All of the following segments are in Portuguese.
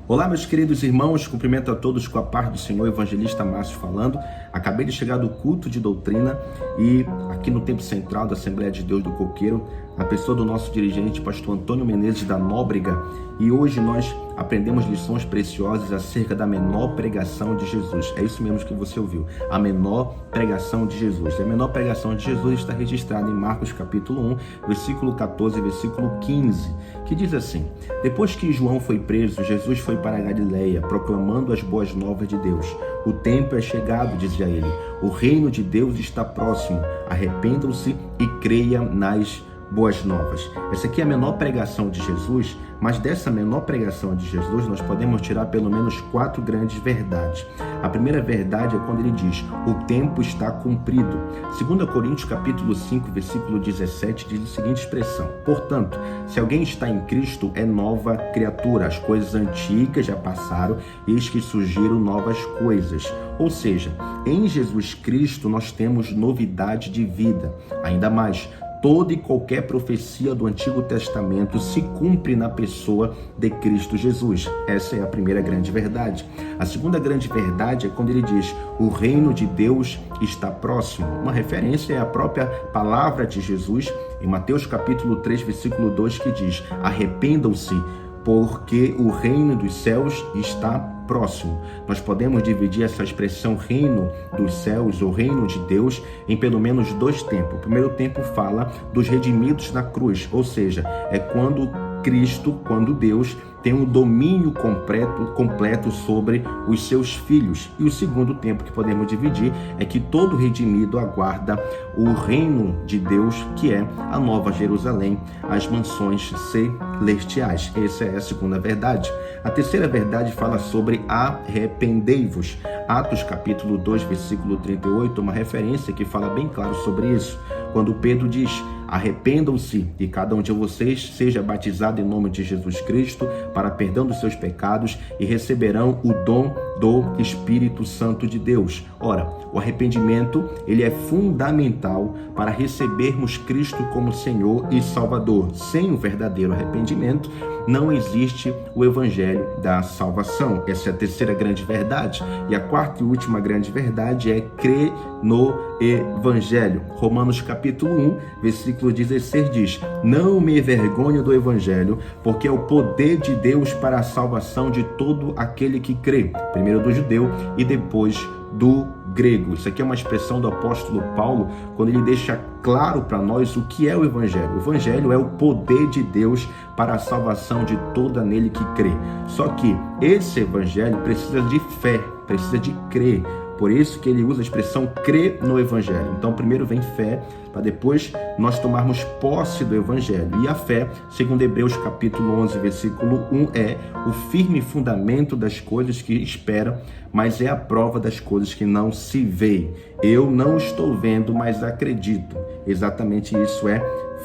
Olá, meus queridos irmãos, cumprimento a todos com a paz do Senhor, Evangelista Márcio falando. Acabei de chegar do culto de doutrina e aqui no Templo Central da Assembleia de Deus do Coqueiro, a pessoa do nosso dirigente, pastor Antônio Menezes da Nóbrega, e hoje nós aprendemos lições preciosas acerca da menor pregação de Jesus. É isso mesmo que você ouviu, a menor pregação de Jesus. E a menor pregação de Jesus está registrada em Marcos capítulo 1, versículo 14 e versículo 15, que diz assim: depois que João foi preso, Jesus foi para a Galileia, proclamando as boas novas de Deus. O tempo é chegado, dizia ele, o reino de Deus está próximo, arrependam-se e creiam nas boas novas. Essa aqui é a menor pregação de Jesus, mas dessa menor pregação de Jesus nós podemos tirar pelo menos 4 grandes verdades. A primeira verdade é quando ele diz, o tempo está cumprido. 2 Coríntios capítulo 5, versículo 17 diz a seguinte expressão: portanto, se alguém está em Cristo, é nova criatura, as coisas antigas já passaram, eis que surgiram novas coisas. Ou seja, em Jesus Cristo nós temos novidade de vida. Ainda mais, toda e qualquer profecia do Antigo Testamento se cumpre na pessoa de Cristo Jesus. Essa é a primeira grande verdade. A segunda grande verdade é quando ele diz, o reino de Deus está próximo. Uma referência é a própria palavra de Jesus, em Mateus capítulo 3, versículo 2, que diz, arrependam-se, porque o reino dos céus está próximo. Nós podemos dividir essa expressão reino dos céus ou reino de Deus em pelo menos 2 tempos. O primeiro tempo fala dos redimidos na cruz, ou seja, é quando Cristo, quando Deus tem um domínio completo sobre os seus filhos. E o segundo tempo que podemos dividir é que todo redimido aguarda o reino de Deus, que é a Nova Jerusalém, as mansões celestiais. Essa é a segunda verdade. A terceira verdade fala sobre arrependei-vos. Atos capítulo 2, versículo 38, uma referência que fala bem claro sobre isso. Quando Pedro diz, arrependam-se e cada um de vocês seja batizado em nome de Jesus Cristo para perdão dos seus pecados e receberão o dom do Espírito Santo de Deus. Ora, o arrependimento, ele é fundamental para recebermos Cristo como Senhor e Salvador. Sem o verdadeiro arrependimento, não existe o Evangelho da salvação. Essa é a terceira grande verdade. E a quarta e última grande verdade é crer no Evangelho. Romanos capítulo 1, versículo 16 diz, não me envergonho do Evangelho, porque é o poder de Deus para a salvação de todo aquele que crê. Primeiro do judeu e depois do grego. Isso aqui é uma expressão do apóstolo Paulo, quando ele deixa claro para nós o que é o Evangelho. O Evangelho é o poder de Deus para a salvação de toda nele que crê. Só que esse Evangelho precisa de fé, precisa de crer. Por isso que ele usa a expressão crer no Evangelho. Então primeiro vem fé, para depois nós tomarmos posse do Evangelho. E a fé, segundo Hebreus capítulo 11, versículo 1, é o firme fundamento das coisas que esperam, mas é a prova das coisas que não se veem. Eu não estou vendo, mas acredito. Exatamente isso é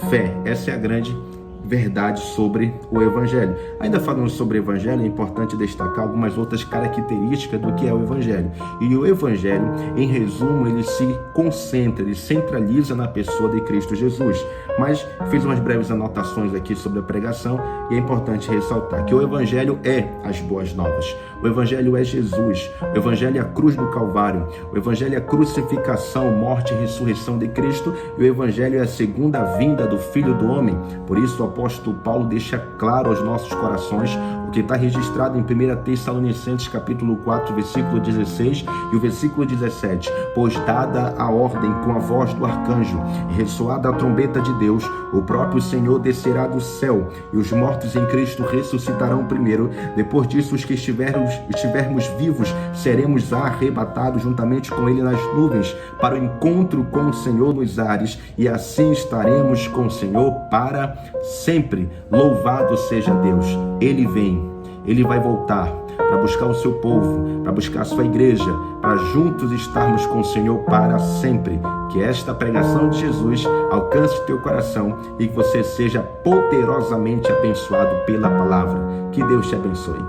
fé. Essa é a grande verdade sobre o Evangelho. Ainda falando sobre o Evangelho, é importante destacar algumas outras características do que é o Evangelho. E o Evangelho, em resumo, ele se concentra, ele centraliza na pessoa de Cristo Jesus. Mas fiz umas breves anotações aqui sobre a pregação e é importante ressaltar que o Evangelho é as boas novas. O Evangelho é Jesus. O Evangelho é a cruz do Calvário. O Evangelho é a crucificação, morte e ressurreição de Cristo. E o Evangelho é a segunda vinda do Filho do Homem. Por isso o apóstolo Paulo deixa claro aos nossos corações o que está registrado em 1 Tessalonicenses capítulo 4, versículo 16 e o versículo 17. Pois dada a ordem com a voz do arcanjo e ressoada a trombeta de Deus, o próprio Senhor descerá do céu e os mortos em Cristo ressuscitarão primeiro. Depois disso, os que estivermos vivos seremos arrebatados juntamente com ele nas nuvens para o encontro com o Senhor nos ares e assim estaremos com o Senhor para sempre. Louvado seja Deus. Ele vem, ele vai voltar para buscar o seu povo, para buscar a sua igreja, para juntos estarmos com o Senhor para sempre. Que esta pregação de Jesus alcance teu coração e que você seja poderosamente abençoado pela palavra. Que Deus te abençoe.